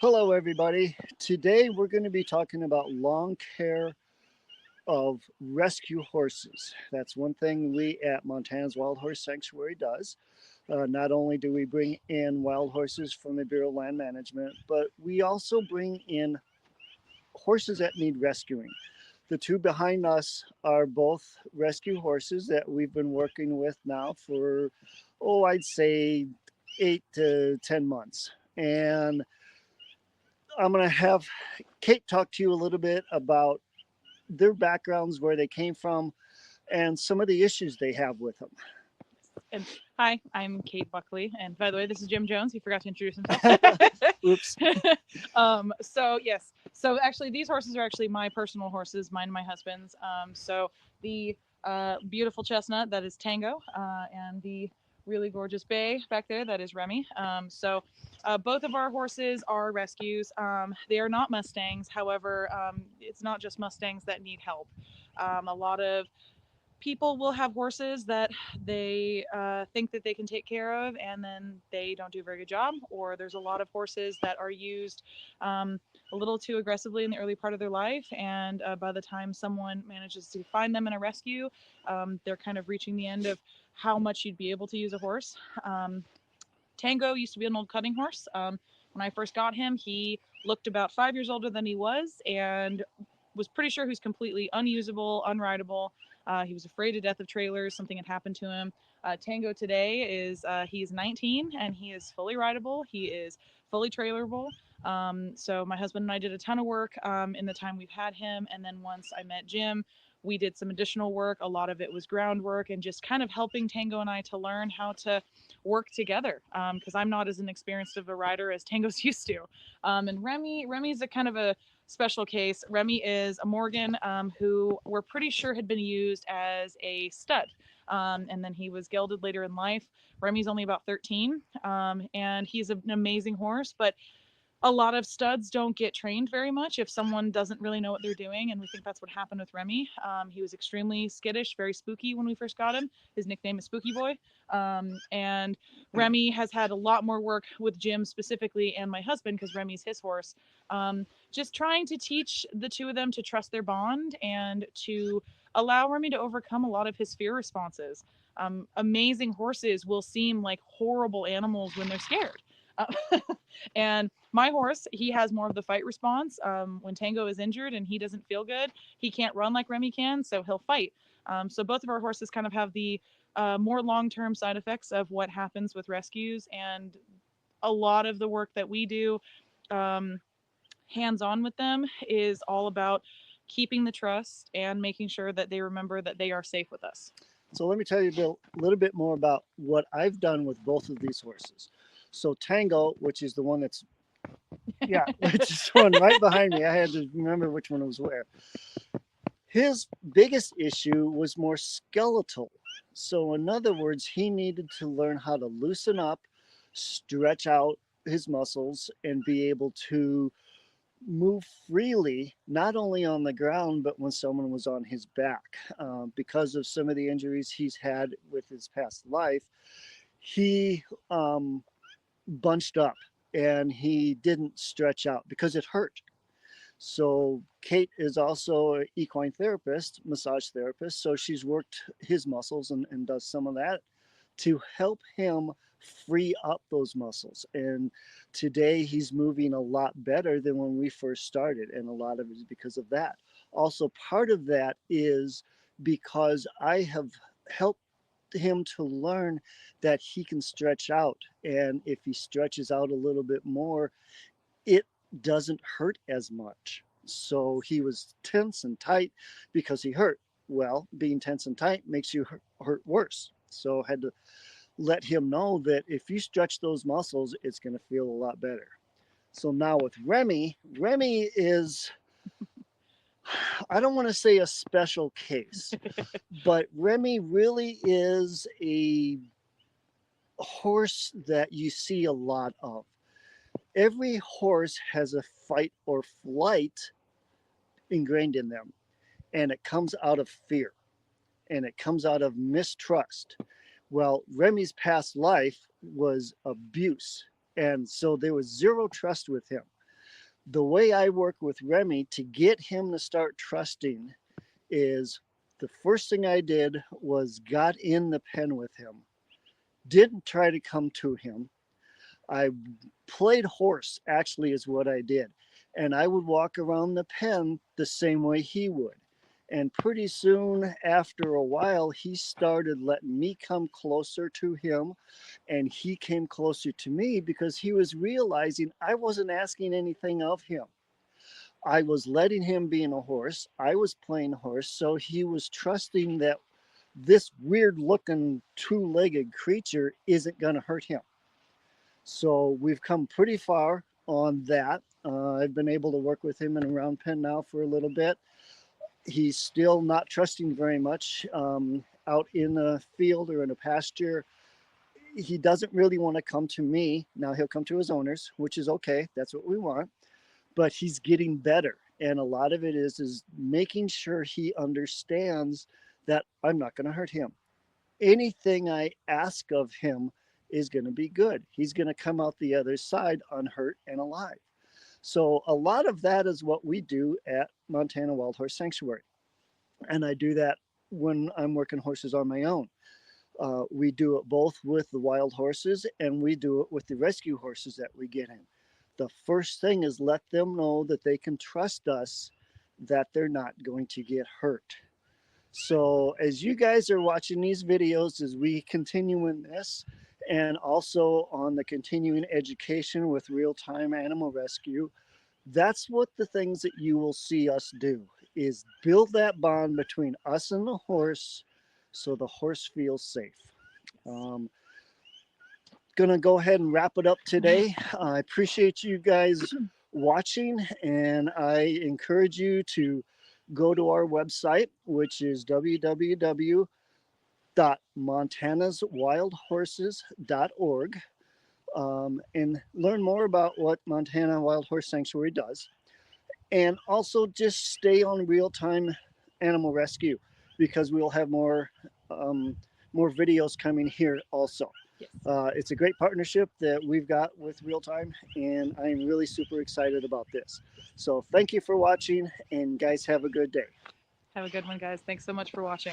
Hello, everybody. Today we're going to be talking about lawn care of rescue horses. That's one thing we at Montana's Wild Horse Sanctuary does. Not only do we bring in wild horses from the Bureau of Land Management, but we also bring in horses that need rescuing. The two behind us are both rescue horses that we've been working with now for, I'd say 8 to 10 months. And I'm going to have Kate talk to you a little bit about their backgrounds, where they came from, and some of the issues they have with them. And hi, I'm Kate Buckley. And by the way, this is Jim Jones. He forgot to introduce himself. Oops. So actually, these horses are actually my personal horses, mine and my husband's. So the beautiful chestnut, that is Tango, and the really gorgeous bay back there, that is Remi. Both of our horses are rescues. They are not Mustangs. However, it's not just Mustangs that need help. A lot of people will have horses that they think that they can take care of, and then they don't do a very good job. Or there's a lot of horses that are used a little too aggressively in the early part of their life, and by the time someone manages to find them in a rescue, they're kind of reaching the end of how much you'd be able to use a horse. Tango used to be an old cutting horse. When I first got him, he looked about 5 years older than he was, and was pretty sure he was completely unusable, unrideable. He was afraid to death of trailers. Something had happened to him. Tango today is he's 19 and he is fully rideable. He is fully trailerable. So my husband and I did a ton of work in the time we've had him, and then once I met Jim, we did some additional work. A lot of it was groundwork and just kind of helping Tango and I to learn how to work together, because I'm not as an experienced of a rider as Tango's used to. And Remi's a kind of a special case. Remi is a Morgan, who we're pretty sure had been used as a stud. And then he was gelded later in life. Remi's only about 13, and he's an amazing horse, but a lot of studs don't get trained very much if someone doesn't really know what they're doing, and we think that's what happened with Remi. He was extremely skittish, very spooky when we first got him. His nickname is Spooky Boy. And Remi has had a lot more work with Jim specifically and my husband, because Remi's his horse. Just trying to teach the two of them to trust their bond and to allow Remi to overcome a lot of his fear responses. Amazing horses will seem like horrible animals when they're scared. And my horse, he has more of the fight response. When Tango is injured and he doesn't feel good, he can't run like Remi can, so he'll fight. So both of our horses kind of have the more long-term side effects of what happens with rescues, and a lot of the work that we do um, hands-on with them is all about keeping the trust and making sure that they remember that they are safe with us. So let me tell you a little bit more about what I've done with both of these horses. So Tango, which is the one that's, yeah, which is the one right behind me. I had to remember which one was where. His biggest issue was more skeletal. So, in other words, he needed to learn how to loosen up, stretch out his muscles, and be able to move freely, not only on the ground, but when someone was on his back. Because of some of the injuries he's had with his past life, he bunched up and he didn't stretch out because it hurt. So Kate is also an equine therapist, massage therapist. So she's worked his muscles and does some of that to help him free up those muscles. And today he's moving a lot better than when we first started. And a lot of it is because of that. Also, part of that is because I have helped him to learn that he can stretch out. And if he stretches out a little bit more, it doesn't hurt as much. So he was tense and tight because he hurt. Well, being tense and tight makes you hurt worse. So I had to let him know that if you stretch those muscles, it's going to feel a lot better. So now with Remi, Remi is, I don't want to say a special case, but Remi really is a horse that you see a lot of. Every horse has a fight or flight ingrained in them, and it comes out of fear and it comes out of mistrust. Well, Remi's past life was abuse, and so there was zero trust with him. The way I work with Remy to get him to start trusting is the first thing I did was got in the pen with him, didn't try to come to him. I played horse, actually, is what I did. And I would walk around the pen the same way he would. And pretty soon, after a while, he started letting me come closer to him, and he came closer to me because he was realizing I wasn't asking anything of him. I was letting him be in a horse. I was playing horse. So he was trusting that this weird looking two-legged creature isn't going to hurt him. So we've come pretty far on that. I've been able to work with him in a round pen now for a little bit. He's still not trusting very much out in a field or in a pasture. He doesn't really want to come to me. Now he'll come to his owners, which is okay. That's what we want. But he's getting better. And a lot of it is making sure he understands that I'm not going to hurt him. Anything I ask of him is going to be good. He's going to come out the other side unhurt and alive. So a lot of that is what we do at Montana Wild Horse Sanctuary. And I do that when I'm working horses on my own. We do it both with the wild horses and we do it with the rescue horses that we get in. The first thing is let them know that they can trust us, that they're not going to get hurt. So as you guys are watching these videos, as we continue in this, and also on the continuing education with real-time animal rescue, that's what the things that you will see us do is build that bond between us and the horse so the horse feels safe. Um, Gonna go ahead and wrap it up today. I appreciate you guys watching, and I encourage you to go to our website, which is www.montanaswildhorses.org, and learn more about what Montana Wild Horse Sanctuary does. And also just stay on real-time animal rescue because we'll have more videos coming here also. Yes. It's a great partnership that we've got with Real Time, and I'm really super excited about this. So thank you for watching, and guys, have a good day. Have a good one, guys. Thanks so much for watching.